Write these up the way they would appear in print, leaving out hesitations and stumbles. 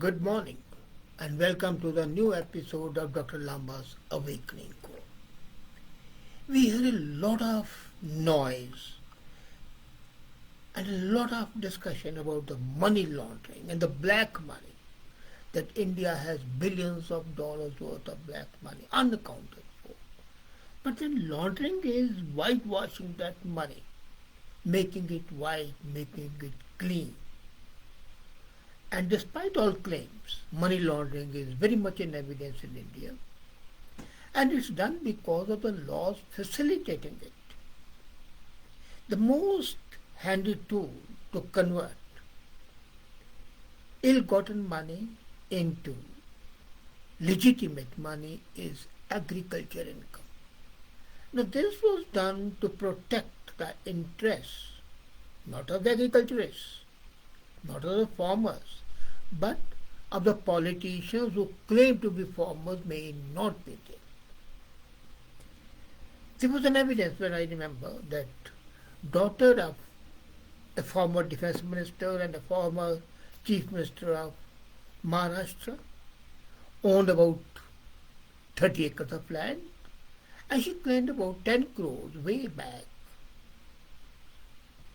Good morning and welcome to the new episode of Dr. Lamba's Awakening Call. We hear a lot of noise and a lot of discussion about the money laundering and the black money, that India has billions of dollars worth of black money unaccounted for. But then laundering is whitewashing that money, making it white, making it clean. And despite all claims, money laundering is very much in evidence in India, and it's done because of the laws facilitating it. The most handy tool to convert ill-gotten money into legitimate money is agriculture income. Now, this was done to protect the interests, not of the agriculturists, not of the farmers, but of the politicians who claim to be farmers may not be there. There was an evidence when I remember that daughter of a former defense minister and a former chief minister of Maharashtra owned about 30 acres of land, and she claimed about 10 crores way back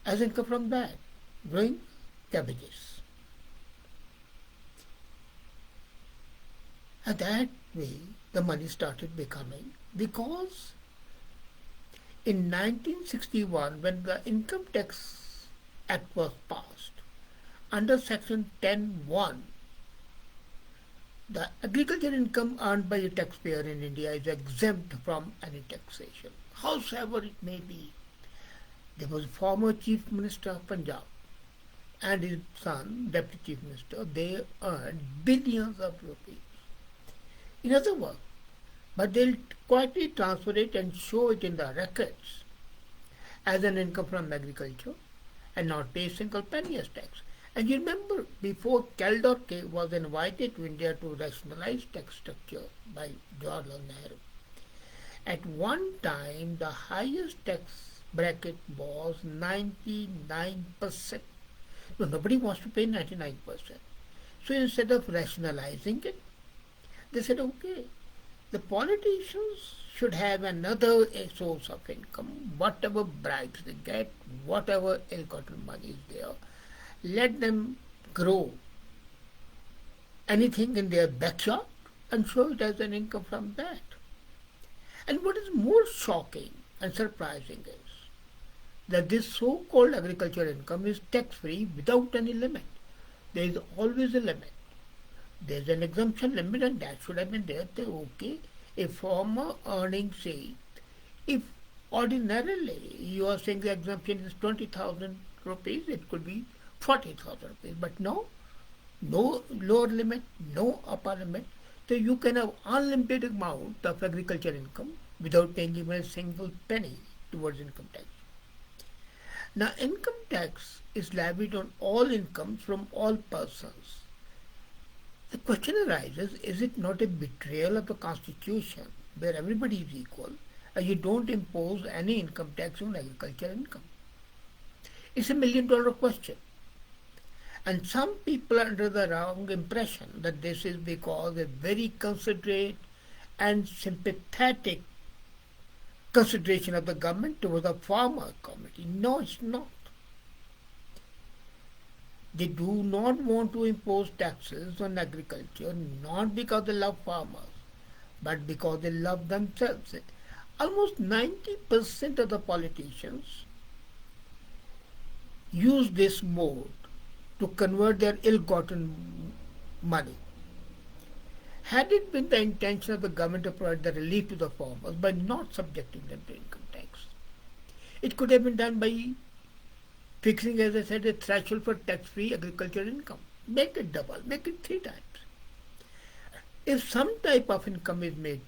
as income from that, growing cabbages. And that way the money started becoming, because in 1961 when the Income Tax Act was passed, under section 10(1), the agriculture income earned by a taxpayer in India is exempt from any taxation, howsoever it may be. There was a former chief minister of Punjab and his son, deputy chief minister. They earned billions of rupees. In other words, but they'll quietly transfer it and show it in the records as an income from agriculture and not pay a single penny as tax. And you remember, before Caldor was invited to India to rationalize tax structure by Jawaharlal Nehru, at one time the highest tax bracket was 99%. No, nobody wants to pay 99%. So instead of rationalizing it, they said, okay, the politicians should have another source of income, whatever bribes they get, whatever ill-gotten money is there, let them grow anything in their backyard and show it as an income from that. And what is more shocking and surprising is that this so-called agriculture income is tax-free without any limit. There is always a limit. There's an exemption limit, and that should have been there. Okay, a farmer earning, say, if ordinarily you are saying the exemption is 20,000 rupees, it could be 40,000 rupees. But no lower limit, no upper limit. So you can have unlimited amount of agriculture income without paying even a single penny towards income tax. Now, income tax is levied on all incomes from all persons. The question arises, is it not a betrayal of the Constitution where everybody is equal and you don't impose any income tax on agricultural income? It's $1 million question. And some people are under the wrong impression that this is because a very considerate and sympathetic consideration of the government towards the farmer community. No, it's not. They do not want to impose taxes on agriculture, not because they love farmers, but because they love themselves. Almost 90% of the politicians use this mode to convert their ill-gotten money. Had it been the intention of the government to provide the relief to the farmers by not subjecting them to income tax, it could have been done by fixing, as I said, a threshold for tax-free agricultural income. Make it double, make it 3 times. If some type of income is made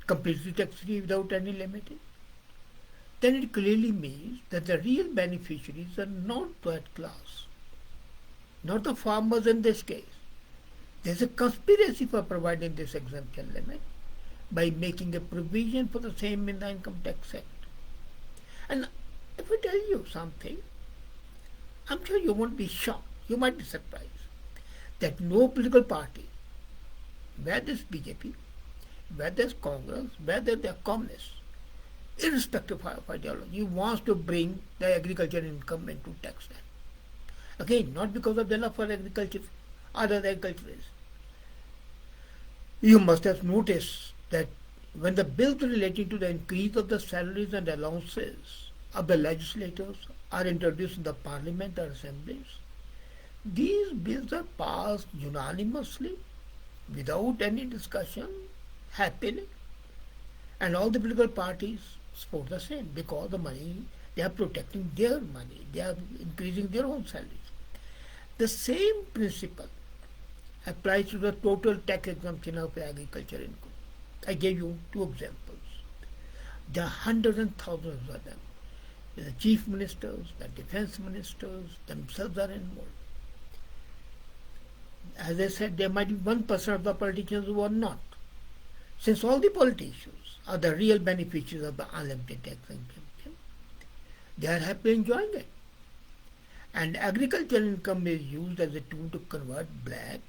completely tax-free without any limiting, then it clearly means that the real beneficiaries are not that class, not the farmers in this case. There's a conspiracy for providing this exemption limit by making a provision for the same in the Income Tax Act. And if I tell you something, I'm sure you won't be shocked. You might be surprised. that no political party, whether it's BJP, whether it's Congress, whether they're communists, irrespective of ideology, wants to bring the agriculture income into tax land. Again, not because of the love for agriculture, other agriculturists. You must have noticed that when the bills relating to the increase of the salaries and allowances of the legislators are introduced in the parliament or assemblies, these bills are passed unanimously without any discussion, happily, and all the political parties support the same because the money, they are protecting their money, they are increasing their own salaries. The same principle applies to the total tax exemption of agriculture income. I gave you two examples. There are hundreds and thousands of them. The chief ministers, the defense ministers themselves are involved. As I said, there might be 1% of the politicians who are not. Since all the politicians are the real beneficiaries of the unlimited tax exemption, they are happily enjoying it. And agricultural income is used as a tool to convert black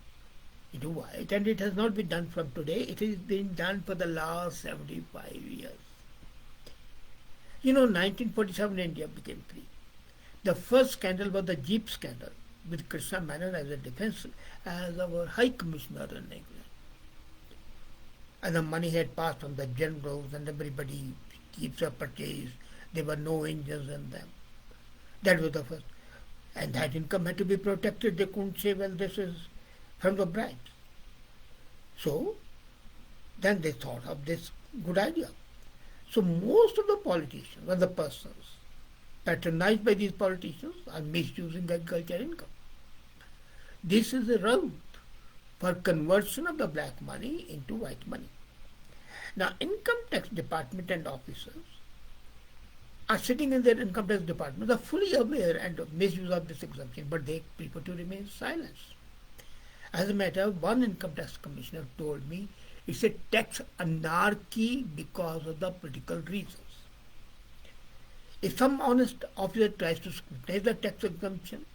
into white, and it has not been done from today. It has been done for the last 75 years. You know, 1947 India became free. The first scandal was the Jeep scandal, with Krishna Menon as a defense, as our High Commissioner in England. And the money had passed from the generals and everybody, jeeps were purchased. There were no engines in them. That was the first. And that income had to be protected. They couldn't say, well, this is from the bribes. So, then they thought of this good idea. So most of the politicians and the persons patronized by these politicians are misusing agricultural income. This is a route for conversion of the black money into white money. Now, income tax department and officers are sitting in their income tax department, are fully aware and misuse of this exemption, but they prefer to remain silent. As a matter, one income tax commissioner told me it's a tax anarchy because of the political reasons. If some honest officer tries to scrutinize the tax exemption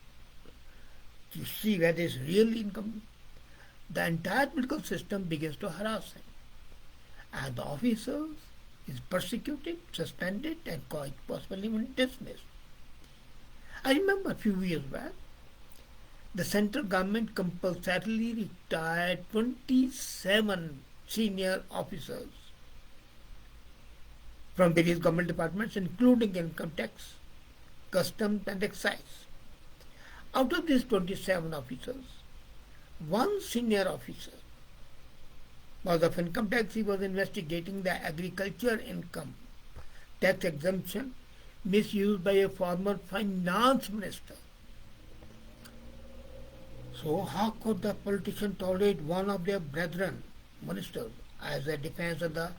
to see whether it's real income, the entire political system begins to harass him. And the officers is persecuted, suspended, and quite possibly even dismissed. I remember a few years back, the central government compulsorily retired 27 senior officers from various government departments, including income tax, customs, and excise. Out of these 27 officers, one senior officer was of income tax. He was investigating the agriculture income tax exemption misused by a former finance minister. So how could the politician tolerate one of their brethren, ministers, as the defense of the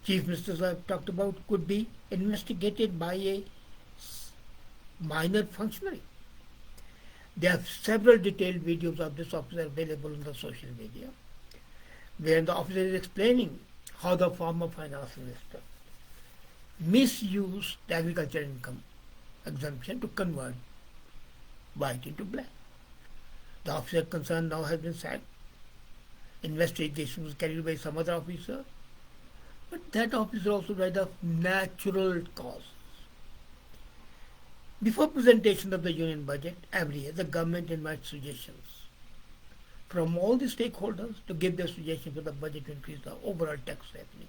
chief ministers I've talked about, could be investigated by a minor functionary? There are several detailed videos of this officer available on the social media, where the officer is explaining how the former finance minister misused the agriculture income exemption to convert white into black. The officer concerned now has been sacked. Investigation was carried by some other officer, but that officer also died of natural causes. Before presentation of the union budget every year, the government invites suggestions from all the stakeholders to give their suggestions for the budget to increase the overall tax revenue.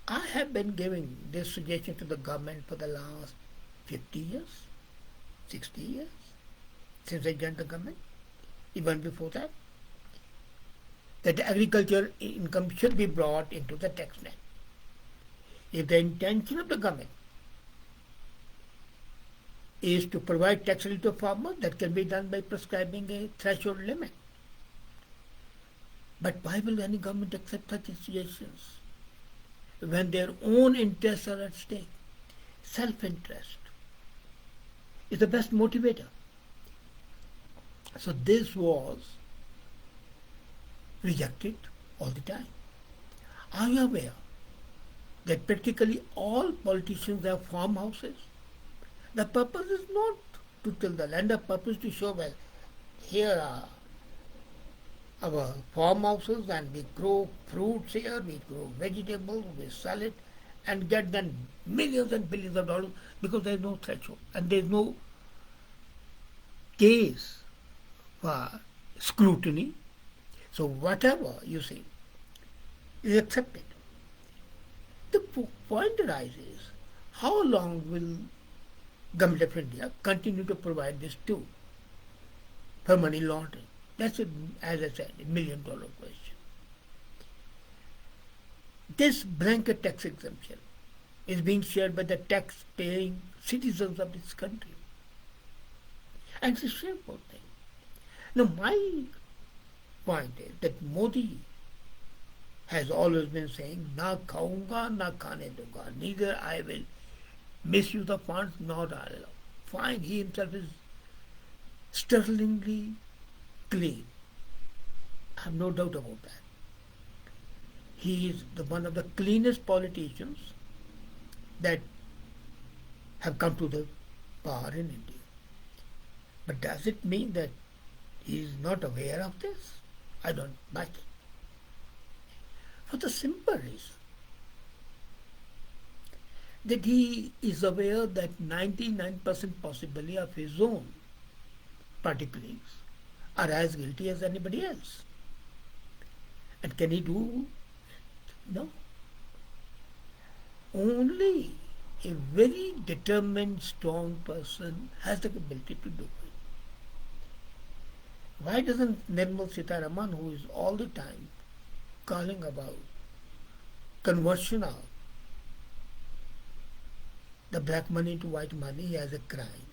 I have been giving this suggestion to the government for the last 50 years, 60 years, since I joined the government, even before that agriculture income should be brought into the tax net. If the intention of the government is to provide tax relief to farmers, that can be done by prescribing a threshold limit. But why will any government accept such suggestions when their own interests are at stake? Self-interest is the best motivator. So this was rejected all the time. Are you aware that practically all politicians have farmhouses? The purpose is not to till the land, the purpose to show, well, here are our farmhouses and we grow fruits here, we grow vegetables, we sell it and get then millions and billions of dollars because there is no threshold and there is no case for scrutiny. So whatever you see is accepted. The point arises, how long will Government of India continue to provide this tool for money laundering? That's, as I said, $1 million question. This blanket tax exemption is being shared by the tax-paying citizens of this country. And it's a simple thing. Now, my point is that Modi has always been saying, na khaunga, na khane dunga. Neither I will misuse the funds nor I will. Fine, he himself is startlingly clean. I have no doubt about that. He is one of the cleanest politicians that have come to the power in India. But does it mean that he is not aware of this? I don't buy it. For the simple reason that he is aware that 99% possibly of his own party colleagues are as guilty as anybody else. And can he do? No. Only a very determined, strong person has the ability to do it. Why doesn't Nirmala Sitharaman, who is all the time calling about conversion of the black money into white money as a crime,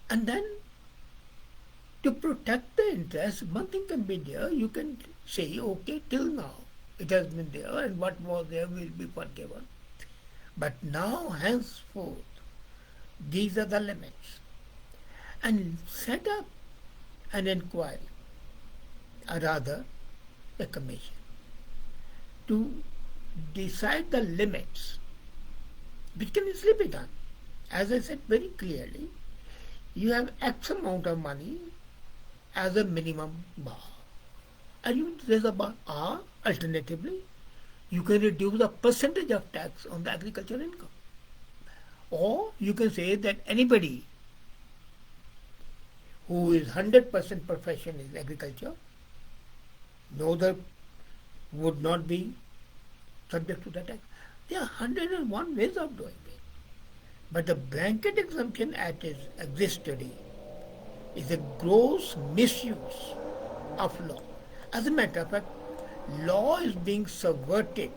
and then to protect the interest, one thing can be there, you can say, okay, till now it has been there and what was there will be forgiven. But now, henceforth, these are the limits. And set up an inquiry, or rather a commission, to decide the limits, which can easily be done. As I said very clearly, you have X amount of money as a minimum bar. And you raise a bar, or alternatively, you can reduce the percentage of tax on the agricultural income. Or you can say that anybody who is 100% profession is agriculture, no other would not be subject to the tax. There are 101 ways of doing it. But the blanket exemption as it exists today is a gross misuse of law. As a matter of fact, law is being subverted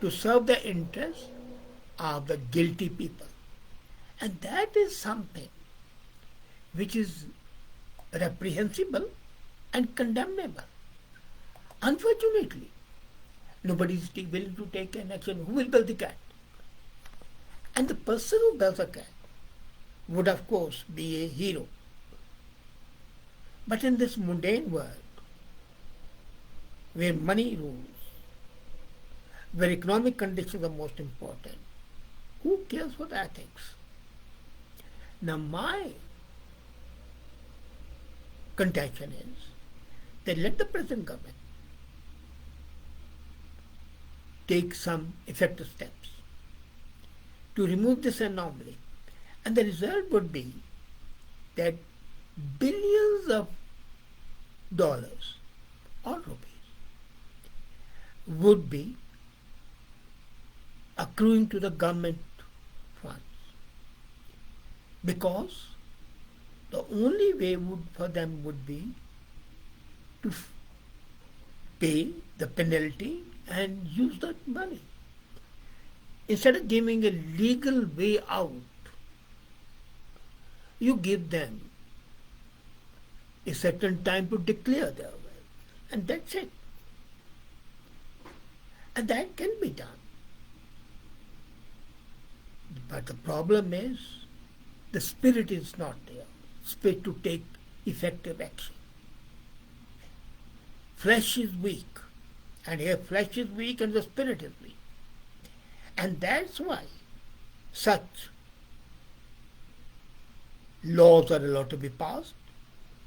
to serve the interests of the guilty people. And that is something which is reprehensible and condemnable. Unfortunately, nobody is willing to take an action. Who will build the cat? And the person who builds a cat would, of course, be a hero. But in this mundane world, where money rules, where economic conditions are most important, who cares for the ethics? Now, my contention is that let the present government take some effective steps to remove this anomaly, and the result would be that billions of dollars or rupees would be accruing to the government funds, because the only way for them would be to pay the penalty and use that money. Instead of giving a legal way out, you give them a certain time to declare their wealth, and that's it. And that can be done. But the problem is, the spirit is not there. Spirit to take effective action. Flesh is weak. And here flesh is weak and the spirit is weak. And that's why such laws are allowed to be passed.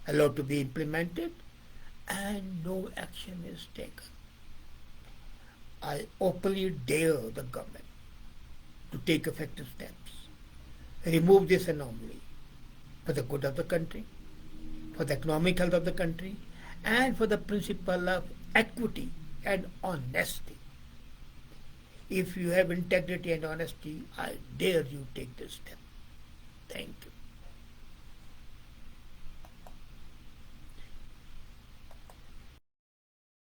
allowed to be implemented, and no action is taken. I openly dare the government to take effective steps, remove this anomaly for the good of the country, for the economic health of the country, and for the principle of equity and honesty. If you have integrity and honesty, I dare you take this step. Thank you.